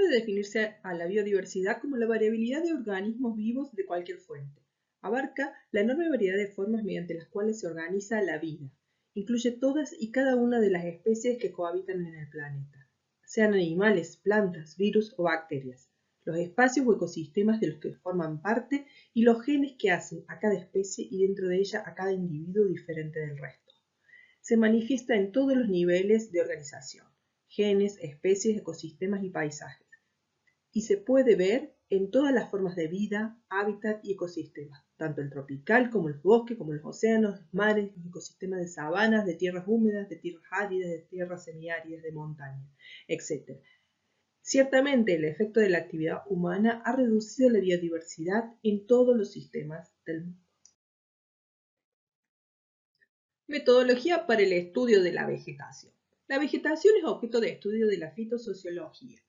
Puede definirse a la biodiversidad como la variabilidad de organismos vivos de cualquier fuente. Abarca la enorme variedad de formas mediante las cuales se organiza la vida. Incluye todas y cada una de las especies que cohabitan en el planeta, sean animales, plantas, virus o bacterias, los espacios o ecosistemas de los que forman parte y los genes que hacen a cada especie y dentro de ella a cada individuo diferente del resto. Se manifiesta en todos los niveles de organización, genes, especies, ecosistemas y paisajes, y se puede ver en todas las formas de vida, hábitat y ecosistemas, tanto el tropical como el bosque, como los océanos, los mares, los ecosistemas de sabanas, de tierras húmedas, de tierras áridas, de tierras semiáridas, de montaña, etc. Ciertamente, el efecto de la actividad humana ha reducido la biodiversidad en todos los sistemas del mundo. Metodología para el estudio de la vegetación. La vegetación es objeto de estudio de la fitosociología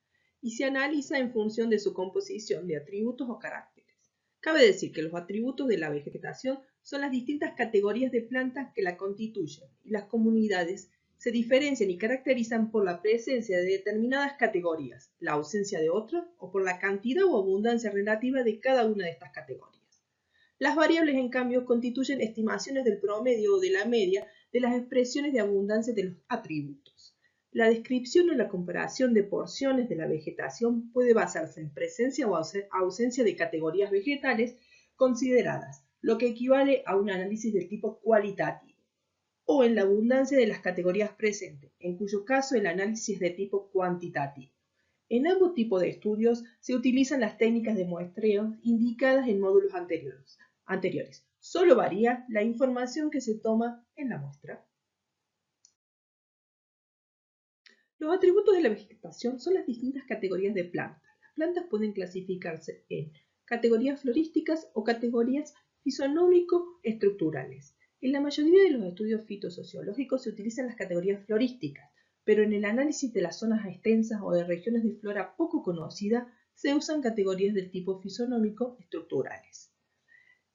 y se analiza en función de su composición de atributos o caracteres. Cabe decir que los atributos de la vegetación son las distintas categorías de plantas que la constituyen y las comunidades se diferencian y caracterizan por la presencia de determinadas categorías, la ausencia de otras o por la cantidad o abundancia relativa de cada una de estas categorías. Las variables, en cambio, constituyen estimaciones del promedio o de la media de las expresiones de abundancia de los atributos. La descripción o la comparación de porciones de la vegetación puede basarse en presencia o ausencia de categorías vegetales consideradas, lo que equivale a un análisis del tipo cualitativo, o en la abundancia de las categorías presentes, en cuyo caso el análisis es de tipo cuantitativo. En ambos tipos de estudios se utilizan las técnicas de muestreo indicadas en módulos anteriores. Solo varía la información que se toma en la muestra. Los atributos de la vegetación son las distintas categorías de plantas. Las plantas pueden clasificarse en categorías florísticas o categorías fisonómico-estructurales. En la mayoría de los estudios fitosociológicos se utilizan las categorías florísticas, pero en el análisis de las zonas extensas o de regiones de flora poco conocida se usan categorías del tipo fisonómico-estructurales.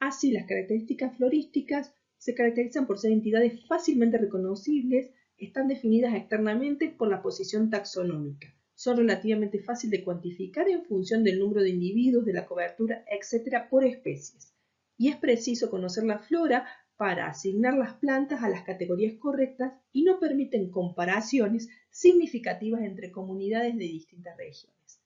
Así, las características florísticas se caracterizan por ser entidades fácilmente reconocibles, están definidas externamente por la posición taxonómica, son relativamente fáciles de cuantificar en función del número de individuos, de la cobertura, etc. por especies. Y es preciso conocer la flora para asignar las plantas a las categorías correctas y no permiten comparaciones significativas entre comunidades de distintas regiones.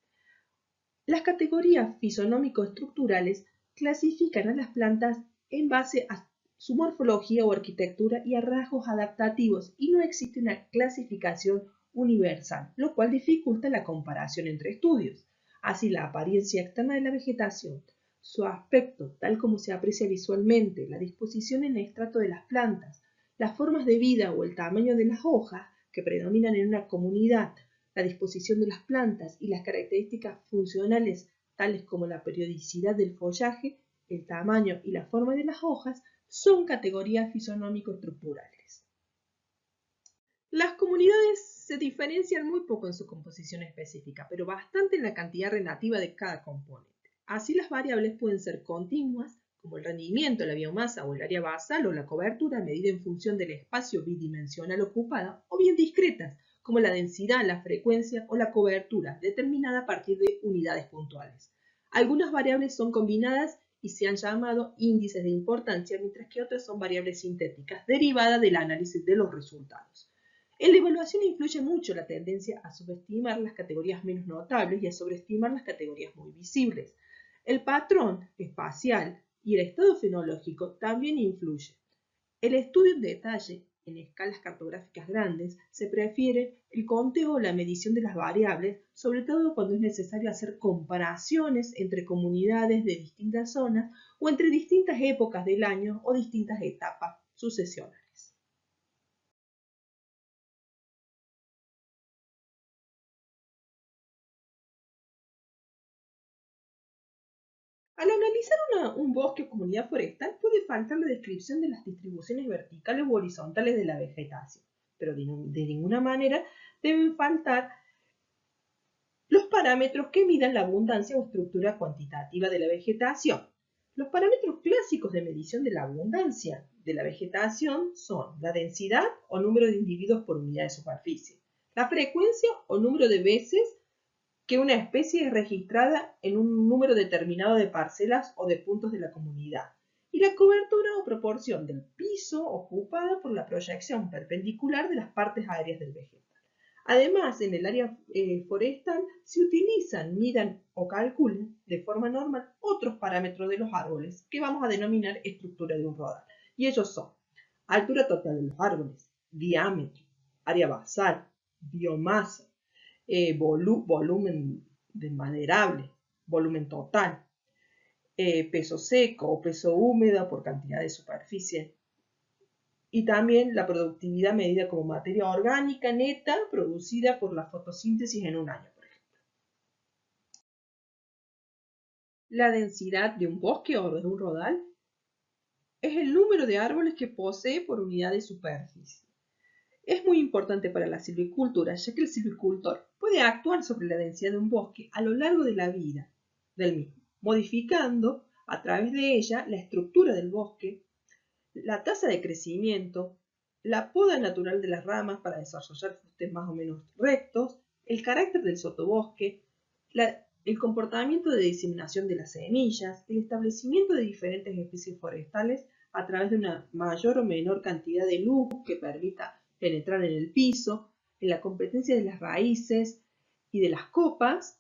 Las categorías fisonómico-estructurales clasifican a las plantas en base a su morfología o arquitectura y a rasgos adaptativos y no existe una clasificación universal, lo cual dificulta la comparación entre estudios. Así, la apariencia externa de la vegetación, su aspecto tal como se aprecia visualmente, la disposición en estrato de las plantas, las formas de vida o el tamaño de las hojas que predominan en una comunidad, la disposición de las plantas y las características funcionales tales como la periodicidad del follaje, el tamaño y la forma de las hojas, son categorías fisonómico-estructurales. Las comunidades se diferencian muy poco en su composición específica, pero bastante en la cantidad relativa de cada componente. Así, las variables pueden ser continuas, como el rendimiento, la biomasa o el área basal o la cobertura medida en función del espacio bidimensional ocupado, o bien discretas, como la densidad, la frecuencia o la cobertura, determinada a partir de unidades puntuales. Algunas variables son combinadas y se han llamado índices de importancia, mientras que otras son variables sintéticas, derivadas del análisis de los resultados. En la evaluación influye mucho la tendencia a subestimar las categorías menos notables y a sobreestimar las categorías muy visibles. El patrón espacial y el estado fenológico también influyen. El estudio en detalle en escalas cartográficas grandes se prefiere el conteo o la medición de las variables, sobre todo cuando es necesario hacer comparaciones entre comunidades de distintas zonas o entre distintas épocas del año o distintas etapas sucesionales. Al analizar un bosque o comunidad forestal puede faltar la descripción de las distribuciones verticales u horizontales de la vegetación, pero de ninguna manera deben faltar los parámetros que midan la abundancia o estructura cuantitativa de la vegetación. Los parámetros clásicos de medición de la abundancia de la vegetación son la densidad o número de individuos por unidad de superficie, la frecuencia o número de veces que una especie es registrada en un número determinado de parcelas o de puntos de la comunidad, y la cobertura o proporción del piso ocupado por la proyección perpendicular de las partes aéreas del vegetal. Además, en el área forestal se utilizan, midan o calculan de forma normal otros parámetros de los árboles que vamos a denominar estructura de un rodal. Y ellos son altura total de los árboles, diámetro, área basal, biomasa, volumen de maderable, volumen total, peso seco o peso húmedo por cantidad de superficie, y también la productividad medida como materia orgánica neta producida por la fotosíntesis en un año, por ejemplo. La densidad de un bosque o de un rodal es el número de árboles que posee por unidad de superficie. Es muy importante para la silvicultura, ya que el silvicultor puede actuar sobre la densidad de un bosque a lo largo de la vida del mismo, modificando a través de ella la estructura del bosque, la tasa de crecimiento, la poda natural de las ramas para desarrollar fustes más o menos rectos, el carácter del sotobosque, el comportamiento de diseminación de las semillas, el establecimiento de diferentes especies forestales a través de una mayor o menor cantidad de luz que permita penetrar en el piso, en la competencia de las raíces y de las copas,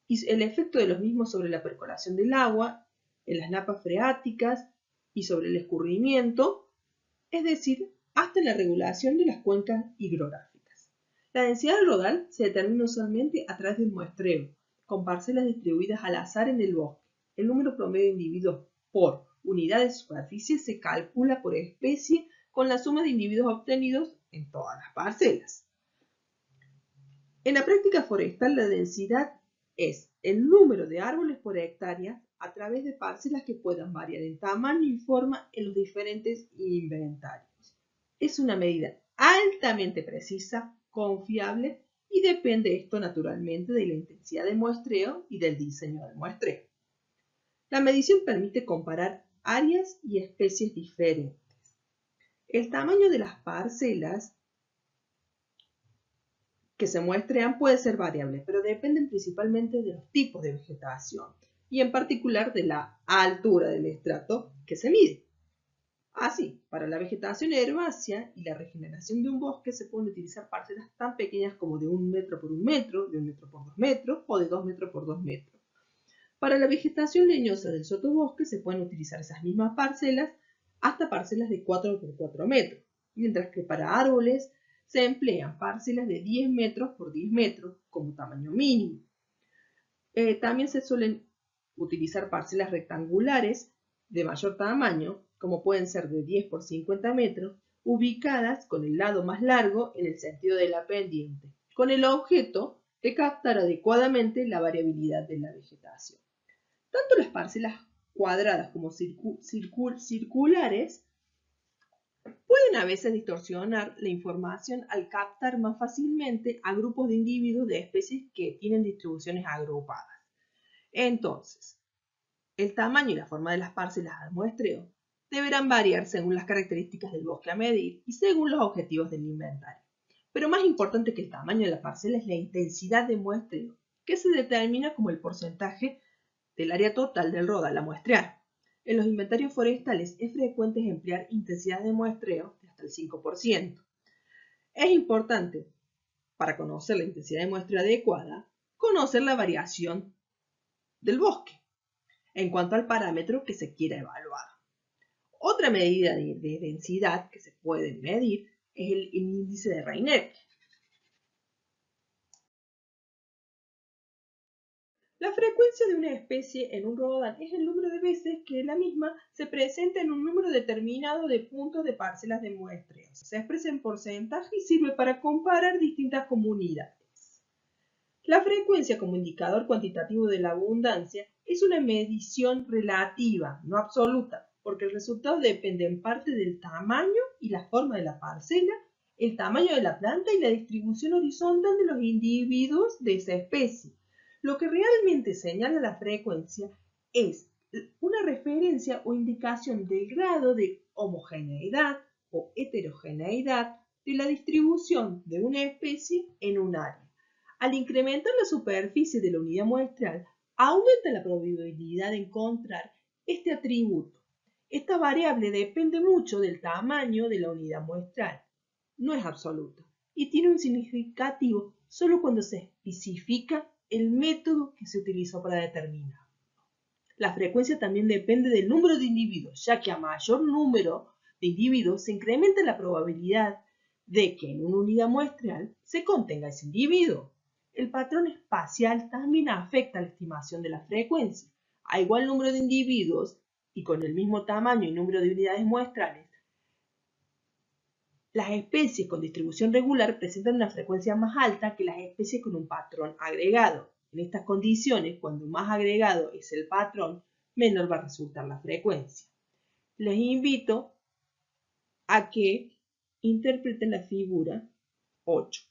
y el efecto de los mismos sobre la percolación del agua, en las napas freáticas y sobre el escurrimiento, es decir, hasta la regulación de las cuencas hidrográficas. La densidad del rodal se determina usualmente a través del muestreo, con parcelas distribuidas al azar en el bosque. El número promedio de individuos por unidad de superficie se calcula por especie con la suma de individuos obtenidos en todas las parcelas. En la práctica forestal, la densidad es el número de árboles por hectárea a través de parcelas que puedan variar en tamaño y forma en los diferentes inventarios. Es una medida altamente precisa, confiable y depende esto naturalmente de la intensidad de muestreo y del diseño del muestreo. La medición permite comparar áreas y especies diferentes. El tamaño de las parcelas que se muestrean puede ser variable, pero dependen principalmente de los tipos de vegetación y en particular de la altura del estrato que se mide. Así, para la vegetación herbácea y la regeneración de un bosque se pueden utilizar parcelas tan pequeñas como de 1 metro por 1 metro, de 1 metro por 2 metros o de 2 metros por 2 metros. Para la vegetación leñosa del sotobosque se pueden utilizar esas mismas parcelas hasta parcelas de 4 por 4 metros, mientras que para árboles se emplean parcelas de 10 metros por 10 metros como tamaño mínimo. También se suelen utilizar parcelas rectangulares de mayor tamaño, como pueden ser de 10 por 50 metros, ubicadas con el lado más largo en el sentido de la pendiente, con el objeto de captar adecuadamente la variabilidad de la vegetación. Tanto las parcelas cuadradas como circulares pueden a veces distorsionar la información al captar más fácilmente a grupos de individuos de especies que tienen distribuciones agrupadas. Entonces, el tamaño y la forma de las parcelas al muestreo deberán variar según las características del bosque a medir y según los objetivos del inventario. Pero más importante que el tamaño de la parcela es la intensidad de muestreo, que se determina como el porcentaje del área total del rodal a muestrear. En los inventarios forestales es frecuente emplear intensidad de muestreo de hasta el 5%. Es importante, para conocer la intensidad de muestreo adecuada, conocer la variación del bosque en cuanto al parámetro que se quiera evaluar. Otra medida de densidad que se puede medir es el índice de Reinert. La frecuencia de una especie en un rodal es el número de veces que la misma se presenta en un número determinado de puntos de parcelas de muestreo. Se expresa en porcentaje y sirve para comparar distintas comunidades. La frecuencia como indicador cuantitativo de la abundancia es una medición relativa, no absoluta, porque el resultado depende en parte del tamaño y la forma de la parcela, el tamaño de la planta y la distribución horizontal de los individuos de esa especie. Lo que realmente señala la frecuencia es una referencia o indicación del grado de homogeneidad o heterogeneidad de la distribución de una especie en un área. Al incrementar la superficie de la unidad muestral, aumenta la probabilidad de encontrar este atributo. Esta variable depende mucho del tamaño de la unidad muestral. No es absoluta y tiene un significativo solo cuando se especifica el método que se utilizó para determinar. La frecuencia también depende del número de individuos, ya que a mayor número de individuos se incrementa la probabilidad de que en una unidad muestral se contenga ese individuo. El patrón espacial también afecta la estimación de la frecuencia. A igual número de individuos y con el mismo tamaño y número de unidades muestrales, las especies con distribución regular presentan una frecuencia más alta que las especies con un patrón agregado. En estas condiciones, cuando más agregado es el patrón, menor va a resultar la frecuencia. Les invito a que interpreten la figura 8.